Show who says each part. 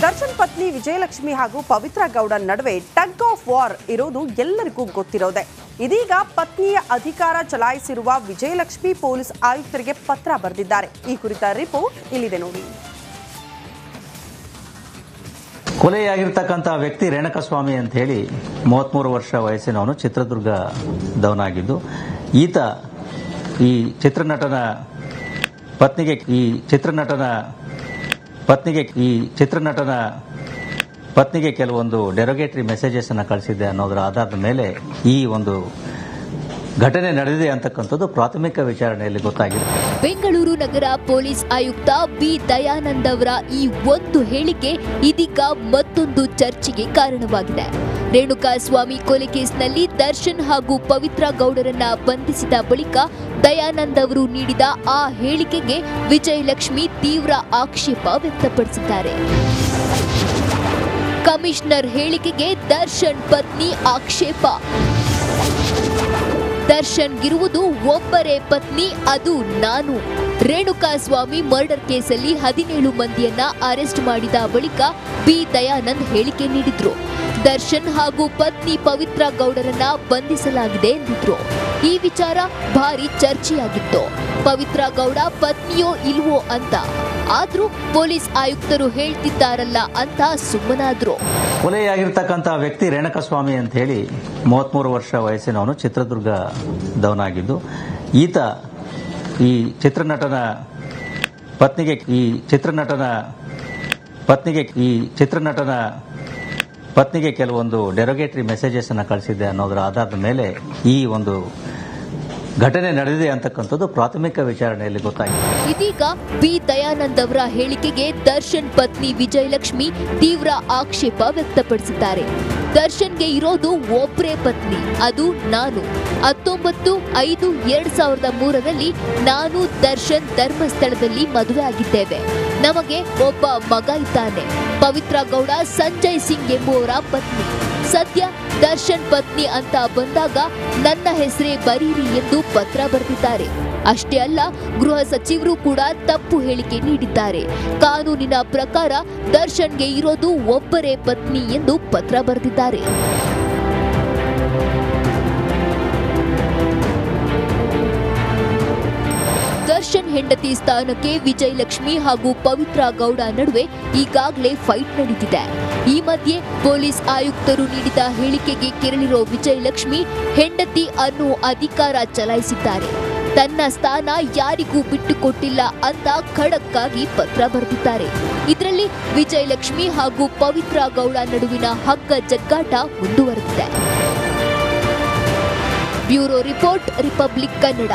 Speaker 1: ದರ್ಶನ್ ಪತ್ನಿ ವಿಜಯಲಕ್ಷ್ಮಿ ಹಾಗೂ ಪವಿತ್ರ ಗೌಡ ನಡುವೆ ಟಗ್ ಆಫ್ ವಾರ್ ಇರೋದು ಎಲ್ಲರಿಗೂ ಗೊತ್ತಿರೋದೆ. ಇದೀಗ ಪತ್ನಿಯ ಅಧಿಕಾರ ಚಲಾಯಿಸಿರುವ ವಿಜಯಲಕ್ಷ್ಮಿ ಪೊಲೀಸ್ ಆಯುಕ್ತರಿಗೆ ಪತ್ರ ಬರೆದಿದ್ದಾರೆ. ಈ ಕುರಿತ ರಿಪೋರ್ಟ್ ಇಲ್ಲಿದೆ ನೋಡಿ.
Speaker 2: ಕೊಲೆಯಾಗಿರ್ತಕ್ಕಂಥ ವ್ಯಕ್ತಿ ರೇಣುಕಸ್ವಾಮಿ ಅಂತ ಹೇಳಿ 33 ವರ್ಷ ವಯಸ್ಸಿನವನು, ಚಿತ್ರದುರ್ಗದವನಾಗಿದ್ದು ಈತ ಈ ಚಿತ್ರನಟನ ಪತ್ನಿಗೆ ಕೆಲವೊಂದು ಡೆರೋಗೇಟರಿ ಮೆಸೇಜಸ್ ಅನ್ನು ಕಳಿಸಿದ್ದೆ ಅನ್ನೋದರ ಆಧಾರದ ಮೇಲೆ ಈ ಒಂದು ಘಟನೆ ನಡೆದಿದೆ ಅಂತಕ್ಕಂಥದ್ದು ಪ್ರಾಥಮಿಕ ವಿಚಾರಣೆಯಲ್ಲಿ ಗೊತ್ತಾಗಿದೆ.
Speaker 3: ಬೆಂಗಳೂರು ನಗರ ಪೊಲೀಸ್ ಆಯುಕ್ತ ಬಿ ದಯಾನಂದ್ ಅವರ ಈ ಒಂದು ಹೇಳಿಕೆ ಇದೀಗ ಮತ್ತೊಂದು ಚರ್ಚೆಗೆ ಕಾರಣವಾಗಿದೆ. ರೇಣುಕಾಸ್ವಾಮಿ ಕೊಲೆ ಕೇಸ್ನಲ್ಲಿ ದರ್ಶನ್ ಹಾಗೂ ಪವಿತ್ರ ಗೌಡರನ್ನ ಬಂಧಿಸಿದ ಬಳಿಕ ದಯಾನಂದ್ ಅವರು ನೀಡಿದ ಆ ಹೇಳಿಕೆಗೆ ವಿಜಯಲಕ್ಷ್ಮಿ ತೀವ್ರ ಆಕ್ಷೇಪ ವ್ಯಕ್ತಪಡಿಸಿದ್ದಾರೆ. ಕಮಿಷನರ್ ಹೇಳಿಕೆಗೆ ದರ್ಶನ್ ಪತ್ನಿ ಆಕ್ಷೇಪ. ದರ್ಶನ್ಗಿರುವುದು ಒಬ್ಬರೇ ಪತ್ನಿ, ಅದು ನಾನು. ರೇಣುಕಾಸ್ವಾಮಿ ಮರ್ಡರ್ ಕೇಸಲ್ಲಿ 17 ಮಂದಿಯನ್ನ ಅರೆಸ್ಟ್ ಮಾಡಿದ ಬಳಿಕ ಬಿ ದಯಾನಂದ್ ಹೇಳಿಕೆ ನೀಡಿದ್ರು. ದರ್ಶನ್ ಹಾಗೂ ಪತ್ನಿ ಪವಿತ್ರ ಗೌಡರನ್ನ ಬಂಧಿಸಲಾಗಿದೆ ಎಂದಿದ್ರು. ಈ ವಿಚಾರ ಭಾರಿ ಚರ್ಚೆಯಾಗಿತ್ತು. ಪವಿತ್ರ ಗೌಡ ಪತ್ನಿಯೋ ಇಲ್ವೋ ಅಂತ. ಆದ್ರೂ ಪೊಲೀಸ್ ಆಯುಕ್ತರು ಹೇಳ್ತಿದ್ದಾರಲ್ಲ ಅಂತ ಸುಮ್ಮನಾದ್ರು.
Speaker 2: ಕೊಲೆಯಾಗಿರ್ತಕ್ಕಂಥ ವ್ಯಕ್ತಿ ರೇಣುಕಸ್ವಾಮಿ ಅಂತ ಹೇಳಿ 33 ವರ್ಷ ವಯಸ್ಸಿನವನು, ಚಿತ್ರದುರ್ಗದವನಾಗಿದ್ದು ಈತ ಈ ಚಿತ್ರನಟನ ಪತ್ನಿಗೆ ಕೆಲವೊಂದು ಡೆರೋಗೇಟರಿ ಮೆಸೇಜಸ್ ಅನ್ನು ಕಳಿಸಿದ್ದೆ ಅನ್ನೋದರ ಆಧಾರದ ಮೇಲೆ ಈ ಒಂದು ಘಟನೆ ನಡೆದಿದೆ ಅಂತಕ್ಕಂಥದ್ದು ಪ್ರಾಥಮಿಕ ವಿಚಾರಣೆಯಲ್ಲಿ ಗೊತ್ತಾಗಿದೆ.
Speaker 3: ಇದೀಗ ಬಿ ದಯಾನಂದ್ ಅವರ ಹೇಳಿಕೆಗೆ ದರ್ಶನ್ ಪತ್ನಿ ವಿಜಯಲಕ್ಷ್ಮಿ ತೀವ್ರ ಆಕ್ಷೇಪ ವ್ಯಕ್ತಪಡಿಸಿದ್ದಾರೆ. ದರ್ಶನ್ಗೆ ಇರೋದು ಒಬ್ಬರೇ ಪತ್ನಿ, ಅದು ನಾನು. 19/5/2003 ನಾನು ದರ್ಶನ್ ಧರ್ಮಸ್ಥಳದಲ್ಲಿ ಮದುವೆ ಆಗಿದ್ದೇವೆ. ನಮಗೆ ಒಬ್ಬ ಮಗ ಇದ್ದಾನೆ. ಪವಿತ್ರ ಗೌಡ ಸಂಜಯ್ ಸಿಂಗ್ ಎಂಬುವರ ಪತ್ನಿ. ಸದ್ಯ ದರ್ಶನ್ ಪತ್ನಿ ಅಂತ ಬಂದಾಗ ನನ್ನ ಹೆಸರೇ ಬರೀರಿ ಎಂದು ಪತ್ರ ಬರೆದಿದ್ದಾರೆ. ಅಷ್ಟೇ ಅಲ್ಲ, ಗೃಹ ಸಚಿವರು ಕೂಡ ತಪ್ಪು ಹೇಳಿಕೆ ನೀಡಿದ್ದಾರೆ. ಕಾನೂನಿನ ಪ್ರಕಾರ ದರ್ಶನ್ಗೆ ಇರೋದು ಒಬ್ಬರೇ ಪತ್ನಿ ಎಂದು ಪತ್ರ ಬರೆದಿದ್ದಾರೆ. ದರ್ಶನ್ ಹೆಂಡತಿ ಸ್ಥಾನಕ್ಕೆ ವಿಜಯಲಕ್ಷ್ಮಿ ಹಾಗೂ ಪವಿತ್ರ ಗೌಡ ನಡುವೆ ಈಗಾಗಲೇ ಫೈಟ್ ನಡೀತಿದೆ. ಈ ಮಧ್ಯೆ ಪೊಲೀಸ್ ಆಯುಕ್ತರು ನೀಡಿದ ಹೇಳಿಕೆಗೆ ಕೆರಳಿರೋ ವಿಜಯಲಕ್ಷ್ಮಿ ಹೆಂಡತಿ ಅನ್ನೋ ಅಧಿಕಾರ ಚಲಾಯಿಸಿದ್ದಾರೆ. ತನ್ನ ಸ್ಥಾನ ಯಾರಿಗೂ ಬಿಟ್ಟುಕೊಟ್ಟಿಲ್ಲ ಅಂತ ಖಡಕ್ ಆಗಿ ಪತ್ರ ಬರೆದಿದ್ದಾರೆ. ಇದರಲ್ಲಿ ವಿಜಯಲಕ್ಷ್ಮಿ ಹಾಗೂ ಪವಿತ್ರ ಗೌಡ ನಡುವಿನ ಹಗ್ಗ ಜಗ್ಗಾಟ ಮುಂದುವರೆದಿದೆ. Bureau report, republic Kannada.